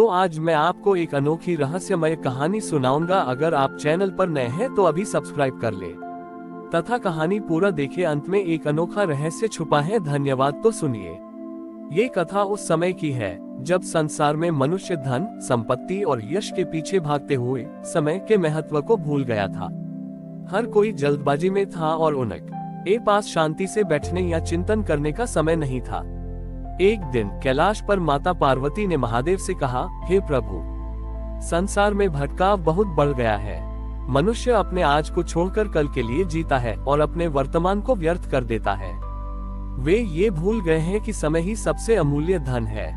तो आज मैं आपको एक अनोखी रहस्यमय कहानी सुनाऊंगा। अगर आप चैनल पर नए हैं तो अभी सब्सक्राइब कर ले तथा कहानी पूरा देखे। अंत में एक अनोखा रहस्य छुपा है। धन्यवाद। तो सुनिए। ये कथा उस समय की है जब संसार में मनुष्य धन, संपत्ति और यश के पीछे भागते हुए समय के महत्व को भूल गया था। हर कोई जल्दबाजी में था और उनके पास शांति से बैठने या चिंतन करने का समय नहीं था। एक दिन कैलाश पर माता पार्वती ने महादेव से कहा, हे प्रभु, संसार में भटकाव बहुत बढ़ गया है। मनुष्य अपने आज को छोड़कर कल के लिए जीता है और अपने वर्तमान को व्यर्थ कर देता है। वे ये भूल गए हैं कि समय ही सबसे अमूल्य धन है।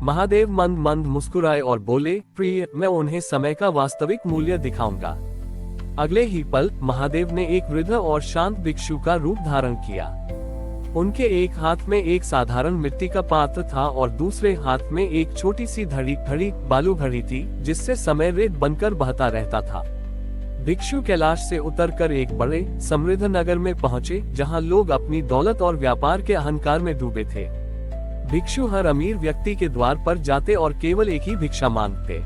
महादेव मंद मंद मुस्कुराए और बोले, प्रिय, मैं उन्हें समय का वास्तविक मूल्य दिखाऊंगा। अगले ही पल महादेव ने एक वृद्ध और शांत भिक्षु का रूप धारण किया। उनके एक हाथ में एक साधारण मिट्टी का पात्र था और दूसरे हाथ में एक छोटी सी घड़ी बालू घड़ी थी, जिससे समय रेत बनकर बहता रहता था। भिक्षु कैलाश से उतरकर एक बड़े समृद्ध नगर में पहुंचे, जहां लोग अपनी दौलत और व्यापार के अहंकार में डूबे थे। भिक्षु हर अमीर व्यक्ति के द्वार पर जाते और केवल एक ही भिक्षा मांगते,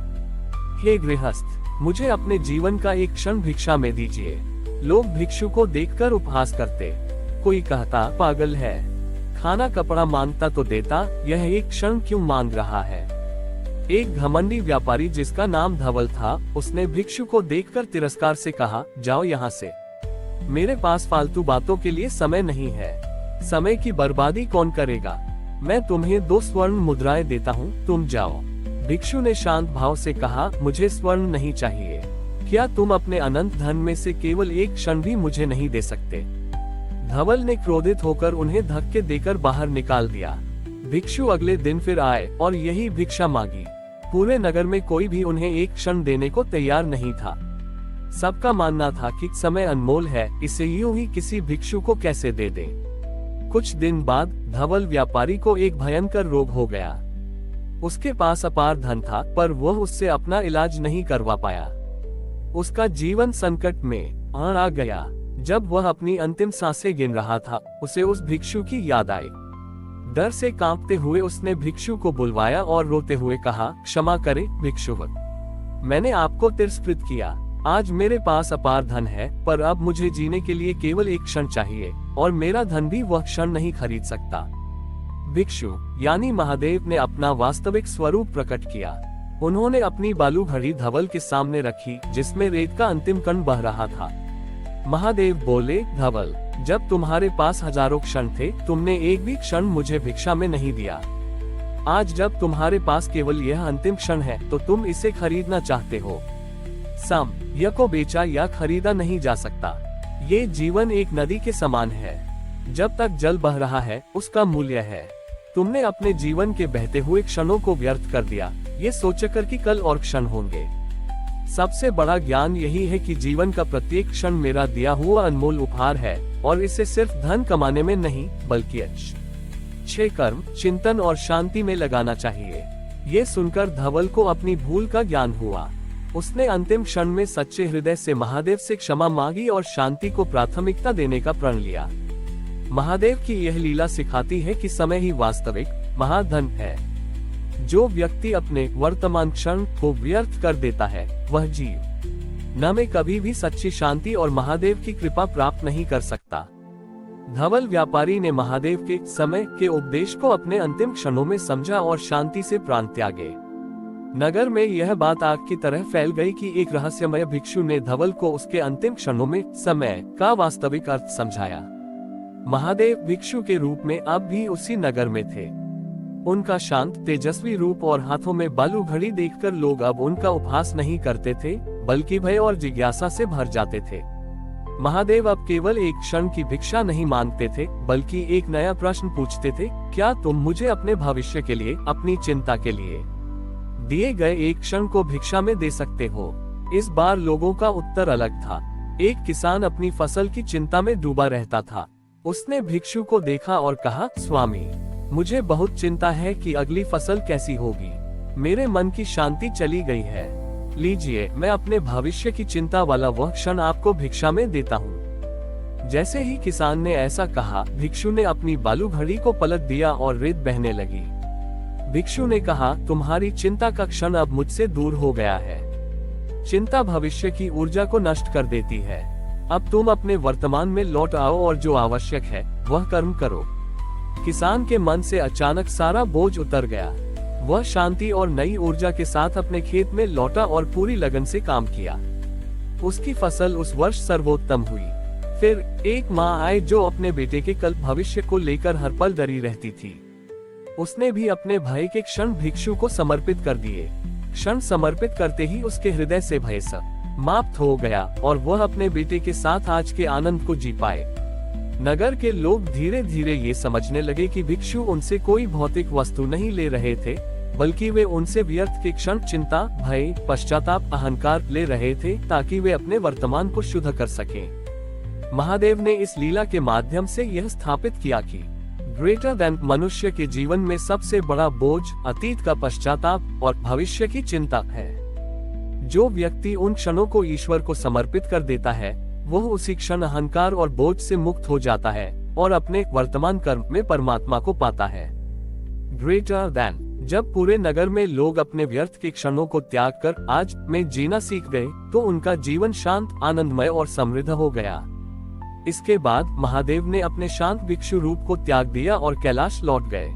हे गृहस्थ, मुझे अपने जीवन का एक क्षण भिक्षा में दीजिए। लोग भिक्षु को देखकर उपहास करते। कोई कहता, पागल है, खाना कपड़ा मांगता तो देता, यह एक क्षण क्यों मांग रहा है। एक घमंडी व्यापारी जिसका नाम धवल था, उसने भिक्षु को देखकर तिरस्कार से कहा, जाओ यहाँ से, मेरे पास फालतू बातों के लिए समय नहीं है। समय की बर्बादी कौन करेगा। मैं तुम्हें 2 स्वर्ण मुद्राएं देता हूँ, तुम जाओ। भिक्षु ने शांत भाव से कहा, मुझे स्वर्ण नहीं चाहिए। क्या तुम अपने अनंत धन में से केवल एक क्षण भी मुझे नहीं दे सकते। धवल ने क्रोधित होकर उन्हें धक्के देकर बाहर निकाल दिया। भिक्षु अगले दिन फिर आए और यही भिक्षा मांगी। पूरे नगर में कोई भी उन्हें एक क्षण देने को तैयार नहीं था। सबका मानना था कि समय अनमोल है, इसे यूं ही किसी भिक्षु को कैसे दे दें। कुछ दिन बाद धवल व्यापारी को एक भयंकर रोग हो गया। उसके पास अपार धन था, पर वह उससे अपना इलाज नहीं करवा पाया। उसका जीवन संकट में आ गया। जब वह अपनी अंतिम सांसें गिन रहा था, उसे उस भिक्षु की याद आई। डर से कांपते हुए उसने भिक्षु को बुलवाया और रोते हुए कहा, क्षमा करे भिक्षुवत, मैंने आपको तिरस्कृत किया। आज मेरे पास अपार धन है, पर अब मुझे जीने के लिए केवल एक क्षण चाहिए और मेरा धन भी वह क्षण नहीं खरीद सकता। भिक्षु यानी महादेव ने अपना वास्तविक स्वरूप प्रकट किया। उन्होंने अपनी बालू घड़ी धवल के सामने रखी, जिसमें रेत का अंतिम कण बह रहा था। महादेव बोले, धवल, जब तुम्हारे पास हजारों क्षण थे, तुमने एक भी क्षण मुझे भिक्षा में नहीं दिया। आज जब तुम्हारे पास केवल यह अंतिम क्षण है, तो तुम इसे खरीदना चाहते हो। समय को बेचा या खरीदा नहीं जा सकता। ये जीवन एक नदी के समान है, जब तक जल बह रहा है उसका मूल्य है। तुमने अपने जीवन के बहते हुए क्षणों को व्यर्थ कर दिया, ये सोचकर कि कल और क्षण होंगे। सबसे बड़ा ज्ञान यही है कि जीवन का प्रत्येक क्षण मेरा दिया हुआ अनमोल उपहार है और इसे सिर्फ धन कमाने में नहीं, बल्कि अच्छे कर्म, चिंतन और शांति में लगाना चाहिए। ये सुनकर धवल को अपनी भूल का ज्ञान हुआ। उसने अंतिम क्षण में सच्चे हृदय से महादेव से क्षमा मांगी और शांति को प्राथमिकता देने का प्रण लिया। महादेव की यह लीला सिखाती है कि समय ही वास्तविक महाधन है। जो व्यक्ति अपने वर्तमान क्षण को व्यर्थ कर देता है, वह जीवन में कभी भी सच्ची शांति और महादेव की कृपा प्राप्त नहीं कर सकता। धवल व्यापारी ने महादेव के समय के उपदेश को अपने अंतिम क्षणों में समझा और शांति से प्राण त्यागे। नगर में यह बात आग की तरह फैल गई कि एक रहस्यमय भिक्षु ने धवल को उसके अंतिम क्षणों में समय का वास्तविक अर्थ समझाया। महादेव भिक्षु के रूप में अब भी उसी नगर में थे। उनका शांत, तेजस्वी रूप और हाथों में बालू घड़ी देखकर लोग अब उनका उपहास नहीं करते थे, बल्कि भय और जिज्ञासा से भर जाते थे। महादेव अब केवल एक क्षण की भिक्षा नहीं मांगते थे, बल्कि एक नया प्रश्न पूछते थे, क्या तुम मुझे अपने भविष्य के लिए, अपनी चिंता के लिए दिए गए एक क्षण को भिक्षा में दे सकते हो। इस बार लोगों का उत्तर अलग था। एक किसान अपनी फसल की चिंता में डूबा रहता था। उसने भिक्षु को देखा और कहा, स्वामी, मुझे बहुत चिंता है कि अगली फसल कैसी होगी। मेरे मन की शांति चली गई है। लीजिए, मैं अपने भविष्य की चिंता वाला वह क्षण आपको भिक्षा में देता हूँ। जैसे ही किसान ने ऐसा कहा, भिक्षु ने अपनी बालू घड़ी को पलट दिया और रेत बहने लगी। भिक्षु ने कहा, तुम्हारी चिंता का क्षण अब मुझसे दूर हो गया है। चिंता भविष्य की ऊर्जा को नष्ट कर देती है। अब तुम अपने वर्तमान में लौट आओ और जो आवश्यक है वह कर्म करो। किसान के मन से अचानक सारा बोझ उतर गया। वह शांति और नई ऊर्जा के साथ अपने खेत में लौटा और पूरी लगन से काम किया। उसकी फसल उस वर्ष सर्वोत्तम हुई। फिर एक माँ आई जो अपने बेटे के कल भविष्य को लेकर हर पल डरी रहती थी। उसने भी अपने भय के क्षण भिक्षु को समर्पित कर दिए। क्षण समर्पित करते ही उसके हृदय से भय समाप्त हो गया और वह अपने बेटे के साथ आज के आनंद को जी पाए। नगर के लोग धीरे धीरे ये समझने लगे कि भिक्षु उनसे कोई भौतिक वस्तु नहीं ले रहे थे, बल्कि वे उनसे व्यर्थ के क्षण चिंता, भय, पश्चाताप, अहंकार ले रहे थे ताकि वे अपने वर्तमान को शुद्ध कर सकें। महादेव ने इस लीला के माध्यम से यह स्थापित किया कि ग्रेटर देन मनुष्य के जीवन में सबसे बड़ा बोझ अतीत का पश्चाताप और भविष्य की चिंता है। जो व्यक्ति उन क्षणों को ईश्वर को समर्पित कर देता है वह उसी क्षण अहंकार और बोझ से मुक्त हो जाता है और अपने वर्तमान कर्म में परमात्मा को पाता है। ग्रेटर देन जब पूरे नगर में लोग अपने व्यर्थ के क्षणों को त्याग कर आज में जीना सीख गए तो उनका जीवन शांत, आनंदमय और समृद्ध हो गया। इसके बाद महादेव ने अपने शांत भिक्षु रूप को त्याग दिया और कैलाश लौट गए।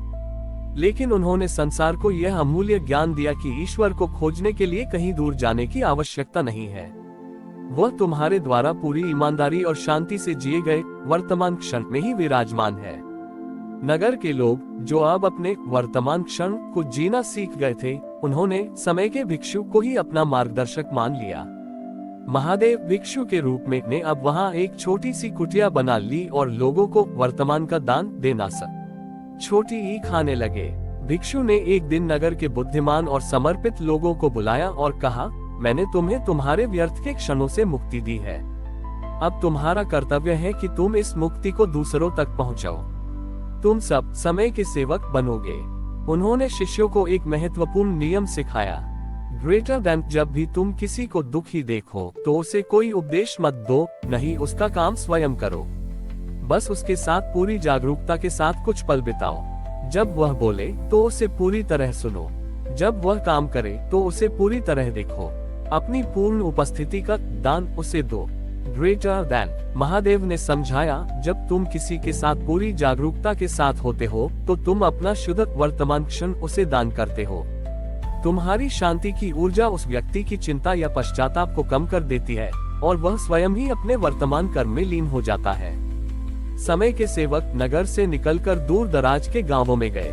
लेकिन उन्होंने संसार को यह अमूल्य ज्ञान दिया कि ईश्वर को खोजने के लिए कहीं दूर जाने की आवश्यकता नहीं है। वह तुम्हारे द्वारा पूरी ईमानदारी और शांति से जिए गए वर्तमान क्षण में ही विराजमान है। नगर के लोग जो अब अपने वर्तमान क्षण को जीना सीख गए थे, उन्होंने समय के भिक्षु को ही अपना मार्गदर्शक मान लिया। महादेव भिक्षु के रूप में ने अब वहां एक छोटी सी कुटिया बना ली और लोगों को वर्तमान का दान देना छोटी ही खाने लगे। भिक्षु ने एक दिन नगर के बुद्धिमान और समर्पित लोगों को बुलाया और कहा, मैंने तुम्हें तुम्हारे व्यर्थ के क्षणों से मुक्ति दी है। अब तुम्हारा कर्तव्य है कि तुम इस मुक्ति को दूसरों तक पहुंचाओ। तुम सब समय के सेवक बनोगे। उन्होंने शिष्यों को एक महत्वपूर्ण नियम सिखाया। ग्रेटर देन जब भी तुम किसी को दुखी देखो तो उसे कोई उपदेश मत दो, नहीं, उसका काम स्वयं करो। बस उसके साथ पूरी जागरूकता के साथ कुछ पल बिताओ। जब वह बोले तो उसे पूरी तरह सुनो। जब वह काम करे तो उसे पूरी तरह देखो। अपनी पूर्ण उपस्थिति का दान उसे दो। ग्रेटर देन महादेव ने समझाया, जब तुम किसी के साथ पूरी जागरूकता के साथ होते हो तो तुम अपना शुद्ध वर्तमान क्षण उसे दान करते हो। तुम्हारी शांति की ऊर्जा उस व्यक्ति की चिंता या पश्चाताप को कम कर देती है और वह स्वयं ही अपने वर्तमान कर्म में लीन हो जाता है। समय के सेवक नगर से निकलकर दूर दराज के गांवों में गए।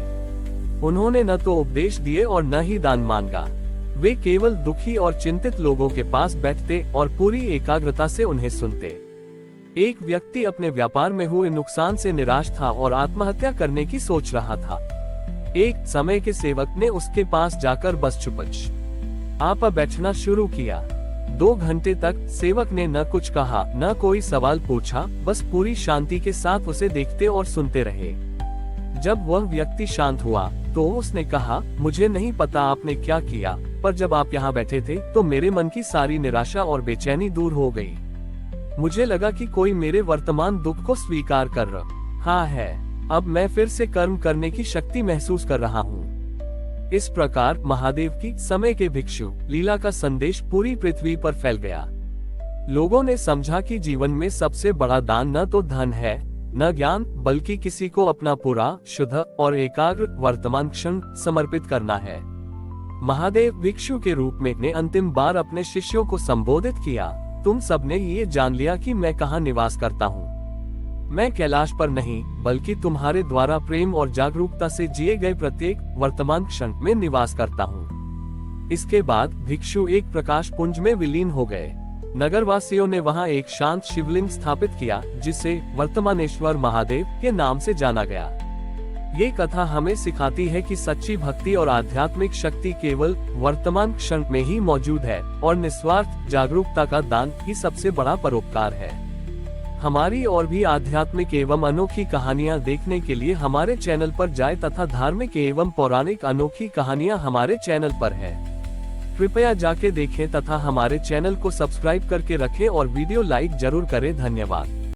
उन्होंने न तो उपदेश दिए और न ही दान मांगा। वे केवल दुखी और चिंतित लोगों के पास बैठते और पूरी एकाग्रता से उन्हें सुनते। एक व्यक्ति अपने व्यापार में हुए नुकसान से निराश था और आत्महत्या करने की सोच रहा था। एक समय के सेवक ने उसके पास जाकर बस चुपचाप बैठना शुरू किया। 2 घंटे तक सेवक ने न कुछ कहा, न कोई सवाल पूछा, बस पूरी शांति के साथ उसे देखते और सुनते रहे। जब वह व्यक्ति शांत हुआ तो उसने कहा, मुझे नहीं पता आपने क्या किया, पर जब आप यहाँ बैठे थे तो मेरे मन की सारी निराशा और बेचैनी दूर हो गई। मुझे लगा कि कोई मेरे वर्तमान दुख को स्वीकार कर रहा है। अब मैं फिर से कर्म करने की शक्ति महसूस कर रहा हूँ। इस प्रकार महादेव की समय के भिक्षु लीला का संदेश पूरी पृथ्वी पर फैल गया। लोगों ने समझा कि जीवन में सबसे बड़ा दान न तो धन है, न ज्ञान, बल्कि किसी को अपना पूरा, शुद्ध और एकाग्र वर्तमान क्षण समर्पित करना है। महादेव भिक्षु के रूप में ने अंतिम बार अपने शिष्यों को संबोधित किया, तुम सबने ये जान लिया कि मैं कहाँ निवास करता हूँ। मैं कैलाश पर नहीं, बल्कि तुम्हारे द्वारा प्रेम और जागरूकता से जिए गए प्रत्येक वर्तमान क्षण में निवास करता हूँ। इसके बाद भिक्षु एक प्रकाश पुंज में विलीन हो गए। नगरवासियों ने वहां एक शांत शिवलिंग स्थापित किया, जिसे वर्तमानेश्वर महादेव के नाम से जाना गया। ये कथा हमें सिखाती है कि सच्ची भक्ति और आध्यात्मिक शक्ति केवल वर्तमान क्षण में ही मौजूद है और निस्वार्थ जागरूकता का दान ही सबसे बड़ा परोपकार है। हमारी और भी आध्यात्मिक एवं अनोखी कहानियाँ देखने के लिए हमारे चैनल पर जाएं तथा धार्मिक एवं पौराणिक अनोखी कहानियाँ हमारे चैनल पर है। कृपया जाके देखें तथा हमारे चैनल को सब्सक्राइब करके रखें और वीडियो लाइक जरूर करें। धन्यवाद।